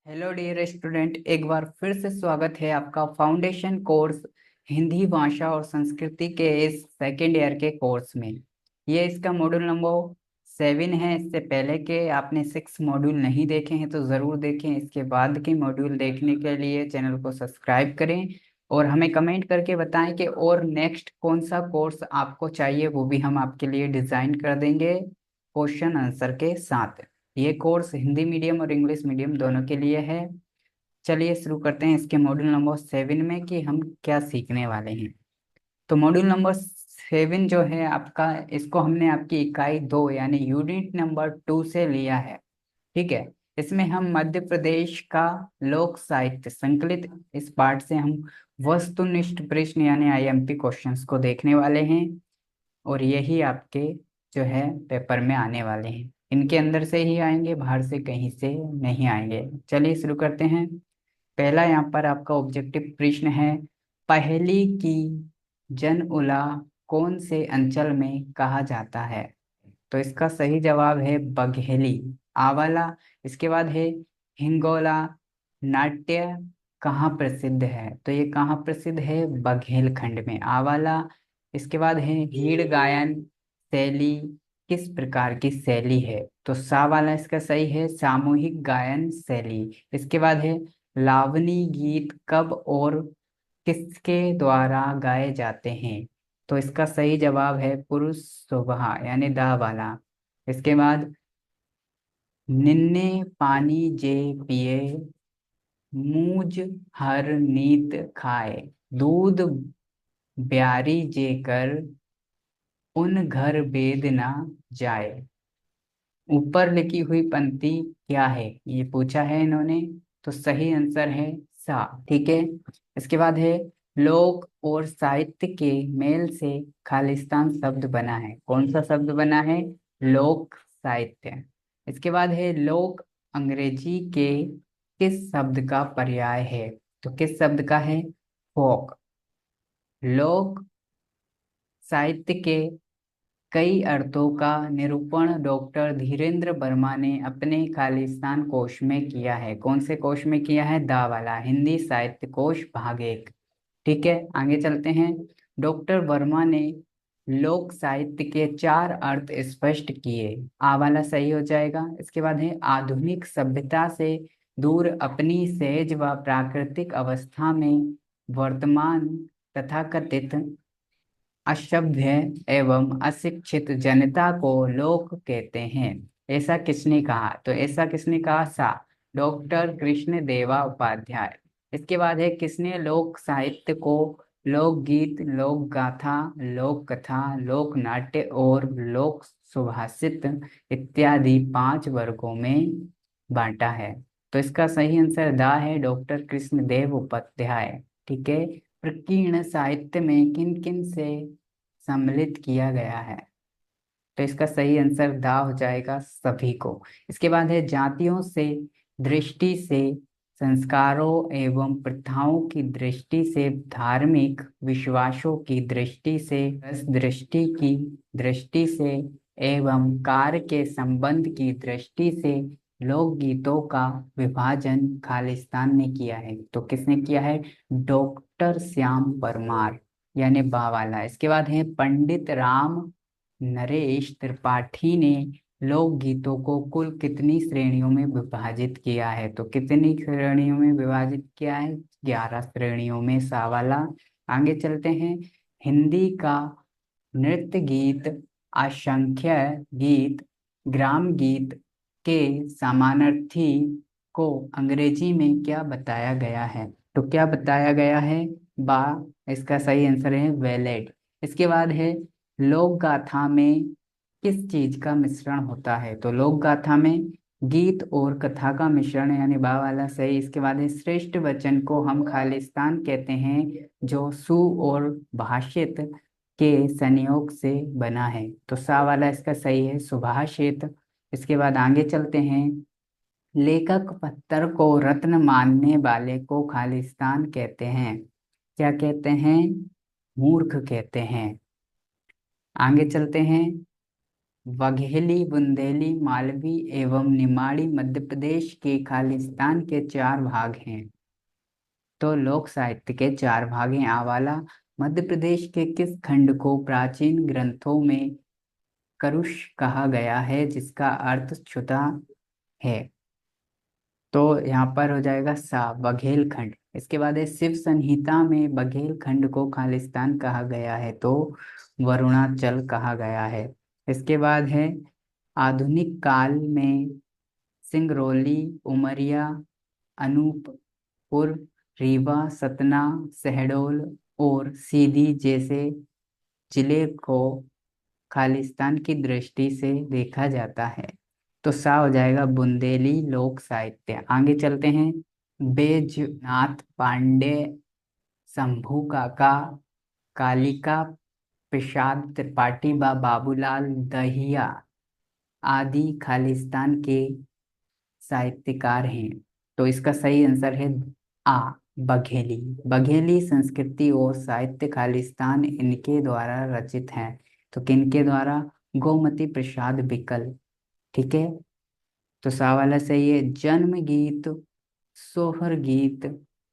Hello dear student, एक बार फिर से स्वागत है आपका फाउंडेशन कोर्स हिंदी भाषा और संस्कृति के इस सेकेंड ईयर के कोर्स में। ये इसका मॉड्यूल नंबर 7 है। इससे पहले के आपने 6 मॉड्यूल नहीं देखे हैं तो ज़रूर देखें। इसके बाद के मॉड्यूल देखने के लिए चैनल को सब्सक्राइब करें और हमें कमेंट करके बताएं कि और नेक्स्ट कौन सा कोर्स आपको चाहिए, वो भी हम आपके लिए डिज़ाइन कर देंगे क्वेश्चन आंसर के साथ। ये कोर्स हिंदी मीडियम और इंग्लिश मीडियम दोनों के लिए है। चलिए शुरू करते हैं इसके मॉड्यूल नंबर 7 में कि हम क्या सीखने वाले हैं। तो मॉड्यूल नंबर 7 जो है आपका, इसको हमने आपकी इकाई 2 यानी यूनिट नंबर 2 से लिया है। ठीक है। इसमें हम मध्य प्रदेश का लोक साहित्य संकलित इस पाठ से हम वस्तुनिष्ठ प्रश्न यानी आईएमपी क्वेश्चंस को देखने वाले हैं और यही आपके जो है पेपर में आने वाले हैं। इनके अंदर से ही आएंगे, बाहर से कहीं से नहीं आएंगे। चलिए शुरू करते हैं। पहला यहाँ पर आपका ऑब्जेक्टिव प्रश्न है, पहेली की जन उला कौन से अंचल में कहा जाता है? तो इसका सही जवाब है बघेली, आवाला। इसके बाद है हिंगोला नाट्य कहाँ प्रसिद्ध है? तो ये कहाँ प्रसिद्ध है? बघेलखंड में, आवाला। इसके बाद है हीड़ गायन शैली किस प्रकार की शैली है? तो सा वाला इसका सही है, सामूहिक गायन शैली। इसके बाद है लावनी गीत कब और किसके द्वारा गाए जाते हैं? तो इसका सही जवाब है पुरुष सुबह यानी दा वाला। इसके बाद निन्ने पानी जे पिए मूज हर नीत खाए दूध ब्यारी जे कर उन घर बेद ना जाए। ऊपर लिखी हुई पंक्ति क्या है, ये पूछा है इन्होंने। तो सही आंसर है सा। ठीक है। इसके बाद है लोक और साहित्य के मेल से खालिस्तान शब्द बना है। कौन सा शब्द बना है? लोक साहित्य। इसके बाद है लोक अंग्रेजी के किस शब्द का पर्याय है? तो किस शब्द का है? फोक। लोक साहित्य के कई अर्थों का निरूपण डॉक्टर धीरेन्द्र वर्मा ने अपने खालिस्तान कोश में किया है। कौन से कोश में किया है? दा वाला, हिंदी साहित्य कोश भाग 1। ठीक है, आगे चलते हैं। डॉक्टर वर्मा ने लोक साहित्य के 4 अर्थ स्पष्ट किए। आ वाला सही हो जाएगा। इसके बाद है आधुनिक सभ्यता से दूर अपनी सहज व प्राकृतिक अवस्था में वर्तमान तथाकथित असभ्य एवं अशिक्षित जनता को लोक कहते हैं। ऐसा किसने कहा? तो ऐसा किसने कहा? सा डॉक्टर कृष्ण देवा उपाध्याय। इसके बाद है किसने लोक साहित्य को लोकगीत, लोक गाथा, लोक कथा, लोक नाट्य और लोक सुभाषित इत्यादि 5 वर्गों में बांटा है? तो इसका सही आंसर दा है, डॉक्टर कृष्णदेव उपाध्याय। ठीक है। प्रकीर्ण साहित्य में किन किन से सम्मिलित किया गया है? तो इसका सही आंसर दा हो जाएगा, सभी को। इसके बाद है जातियों से दृष्टि से, संस्कारों एवं प्रथाओं की दृष्टि से, धार्मिक विश्वासों की दृष्टि से, रस दृष्टि की दृष्टि से एवं कार्य के संबंध की दृष्टि से लोकगीतों का विभाजन खालिस्तान ने किया है। तो किसने किया है? डॉक्टर श्याम परमार यानी बावाला। इसके बाद है पंडित राम नरेश त्रिपाठी ने लोकगीतों को कुल कितनी श्रेणियों में विभाजित किया है? तो कितनी श्रेणियों में विभाजित किया है? 11 श्रेणियों में, सा वाला। आगे चलते हैं। हिंदी का नृत्य गीत, असंख्य गीत, ग्राम गीत के समानार्थी को अंग्रेजी में क्या बताया गया है? तो क्या बताया गया है? बा। इसका सही आंसर है वेलेड। इसके बाद है लोक गाथा में किस चीज का मिश्रण होता है? तो लोक गाथा में गीत और कथा का मिश्रण यानी बा वाला सही। इसके बाद है श्रेष्ठ वचन को हम खालिस्तान कहते हैं जो सु और भाषित के संयोग से बना है। तो सा वाला इसका सही है, सुभाषित। इसके बाद आगे चलते हैं। लेखक पत्थर को रत्न मानने वाले को खालिस्तान कहते हैं। क्या कहते हैं? मूर्ख कहते हैं। आगे चलते हैं। वघेली, बुंदेली, मालवी एवं निमाड़ी मध्य प्रदेश के खालिस्तान के चार भाग हैं। तो लोक साहित्य के चार भाग हैं। आवाला मध्य प्रदेश के किस खंड को प्राचीन ग्रंथों में करुष कहा गया है, जिसका अर्थ छुता है? तो यहाँ पर हो जाएगा सा बघेल खंड। इसके बाद है शिव संहिता में बघेल खंड को खालिस्तान कहा गया है, तो वरुणाचल कहा गया है। इसके बाद है आधुनिक काल में सिंगरौली, उमरिया, अनूपपुर, रीवा, सतना, शहडोल और सीधी जैसे जिले को खालिस्तान की दृष्टि से देखा जाता है। तो सा हो जाएगा बुंदेली लोक साहित्य। आगे चलते हैं। बैजनाथ पांडे, शंभू काका, कालिका प्रसाद त्रिपाठी व बाबूलाल दहिया आदि खालिस्तान के साहित्यकार हैं। तो इसका सही आंसर है आ बघेली। बघेली संस्कृति और साहित्य खालिस्तान इनके द्वारा रचित है। तो किनके द्वारा? गोमती प्रसाद बिकल। ठीक है, तो सा वाला सही है। जन्म गीत, सोहर गीत,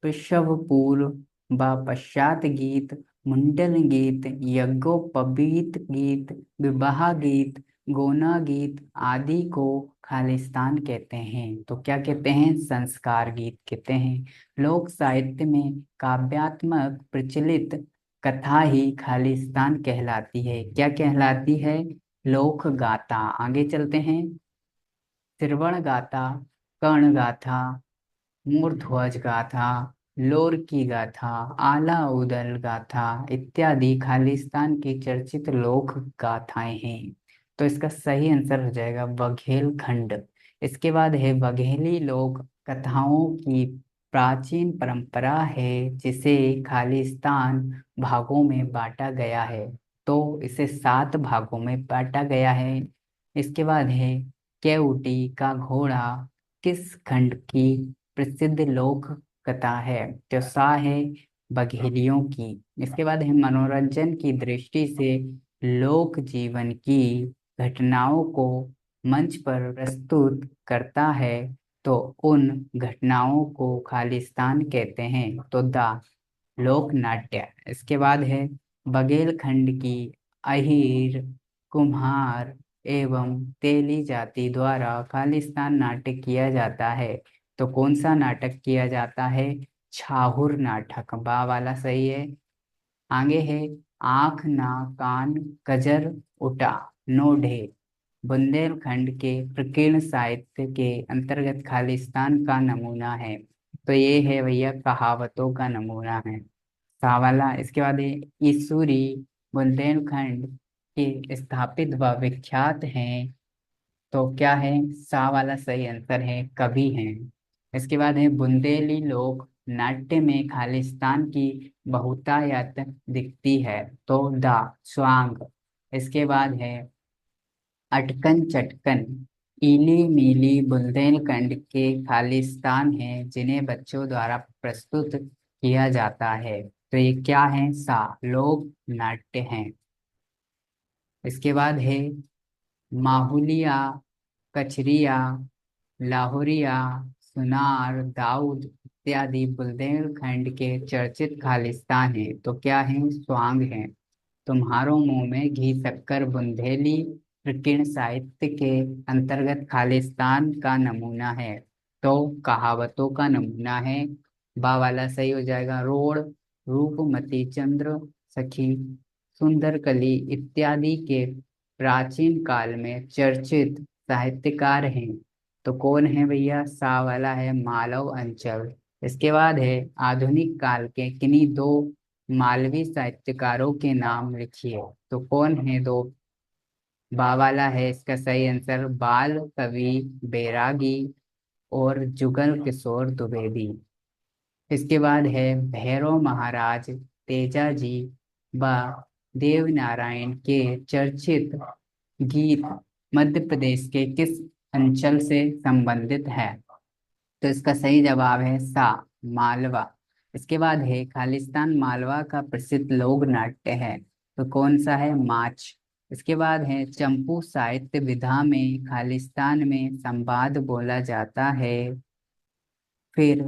प्रसव पूर्व व पश्चात गीत, मुंडन गीत, यज्ञोपवीत गीत, विवाह गीत, गोना गीत आदि को खालिस्तान कहते हैं। तो क्या कहते हैं? संस्कार गीत कहते हैं। लोक साहित्य में काव्यात्मक प्रचलित कथा ही खालिस्तान कहलाती है। क्या कहलाती है? लोक गाथा। आगे चलते हैं। श्रवण गाथा, कर्ण गाथा, मूर्ध्वज गाथा, लोर की गाथा, आला उदल गाथा इत्यादि खालिस्तान की चर्चित लोक गाथाएं हैं। तो इसका सही आंसर हो जाएगा बघेल खंड। इसके बाद है बघेली लोक कथाओं की प्राचीन परंपरा है, जिसे खालिस्तान भागों में बांटा गया है। तो इसे 7 भागों में बांटा गया है। इसके बाद है केवटी का घोड़ा किस खंड की प्रसिद्ध लोक कथा है? तो सा है बघेलियों की। इसके बाद है मनोरंजन की दृष्टि से लोक जीवन की घटनाओं को मंच पर प्रस्तुत करता है, तो उन घटनाओं को खालिस्तान कहते हैं। तो दा लोक नाट्य। इसके बाद है बघेल खंड की अहीर, कुम्हार एवं तेली जाति द्वारा खालिस्तान नाटक किया जाता है। तो कौन सा नाटक किया जाता है? छाहुर नाटक। बा वाला सही है। आगे है आंख ना कान कजर उठा नोढे बुंदेलखंड के प्रकीर्ण साहित्य के अंतर्गत खालिस्तान का नमूना है। तो ये है भैया कहावतों का नमूना है सावाला। इसके बाद है ईसूरी बुंदेलखंड के स्थापित व विख्यात हैं। तो क्या है? सा वाला सही आंसर है कवि हैं। इसके बाद है बुंदेली लोक नाट्य में खालिस्तान की बहुतायत दिखती है। तो दा स्वांग। इसके बाद है अटकन चटकन, इली मिली बुंदेलखंड के खालिस्तान हैं, जिन्हें बच्चों द्वारा प्रस्तुत किया जाता है। तो ये क्या है? सा लोक नाट्य हैं। इसके बाद है माहुलिया, कचरिया, लाहौरिया, सुनार, दाऊद इत्यादि बुंदेलखंड के चर्चित खालिस्तान है। तो क्या है? स्वांग है। तुम्हारों मुंह में घी शक्कर बुंदेली प्रकीर्ण साहित्य के अंतर्गत खालिस्तान का नमूना है। तो कहावतों का नमूना है। बा वाला सही हो जाएगा। रोड़, रूपमती, चंद्र सखी, सुंदर कली इत्यादि के प्राचीन काल में चर्चित साहित्यकार हैं। तो कौन है भैया? सा वाला है मालव अंचल। इसके बाद है आधुनिक काल के किन्हीं दो मालवी साहित्यकारों के नाम लिखिए। तो कौन है दो? बा वाला है इसका सही आंसर बाल कवि बैरागी और जुगल किशोर द्विवेदी। इसके बाद है भैरव महाराज तेजाजी व देवनारायण के चर्चित गीत मध्य प्रदेश के किस अंचल से संबंधित है? तो इसका सही जवाब है सा मालवा। इसके बाद है खालिस्तान मालवा का प्रसिद्ध लोक नाट्य है। तो कौन सा है? माच। इसके बाद है चंपू साहित्य विधा में खालिस्तान में संवाद बोला जाता है, फिर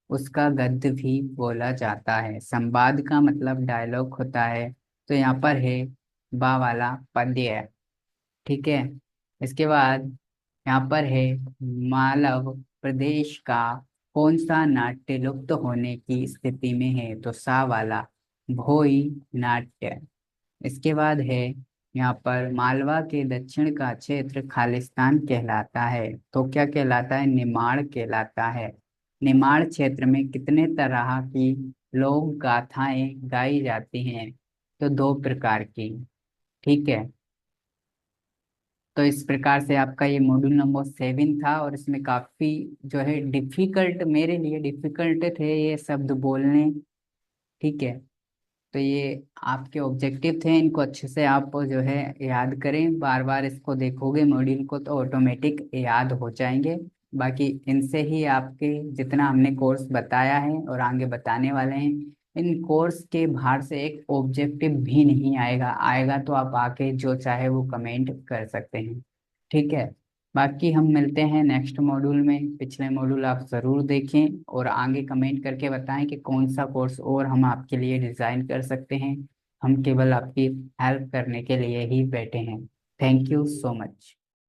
उसका गद्य भी बोला जाता है। संवाद का मतलब डायलॉग होता है, तो यहाँ पर है बा वाला पद्य। ठीक है। इसके बाद यहाँ पर है मालव प्रदेश का कौन सा नाट्य लुप्त होने की स्थिति में है, तो सा वाला भोई नाट्य। इसके बाद है यहाँ पर मालवा के दक्षिण का क्षेत्र खालिस्तान कहलाता है, तो क्या कहलाता है, निमाड़ कहलाता है। निमाड़ क्षेत्र में कितने तरह की लोक गाथाएं गाई जाती हैं, तो दो प्रकार की। ठीक है। तो इस प्रकार से आपका ये मॉड्यूल नंबर 7 था, और इसमें काफी जो है डिफिकल्ट, मेरे लिए डिफिकल्ट थे ये शब्द बोलने। ठीक है। तो ये आपके ऑब्जेक्टिव थे, इनको अच्छे से आप जो है याद करें, बार बार इसको देखोगे मॉड्यूल को तो ऑटोमेटिक याद हो जाएंगे। बाकी इनसे ही आपके जितना हमने कोर्स बताया है और आगे बताने वाले हैं, इन कोर्स के बाहर से एक ऑब्जेक्टिव भी नहीं आएगा। आएगा तो आप आके जो चाहे वो कमेंट कर सकते हैं। ठीक है। बाकी हम मिलते हैं नेक्स्ट मॉड्यूल में। पिछले मॉड्यूल आप ज़रूर देखें और आगे कमेंट करके बताएं कि कौन सा कोर्स और हम आपके लिए डिज़ाइन कर सकते हैं। हम केवल आपकी हेल्प करने के लिए ही बैठे हैं। Thank you so much.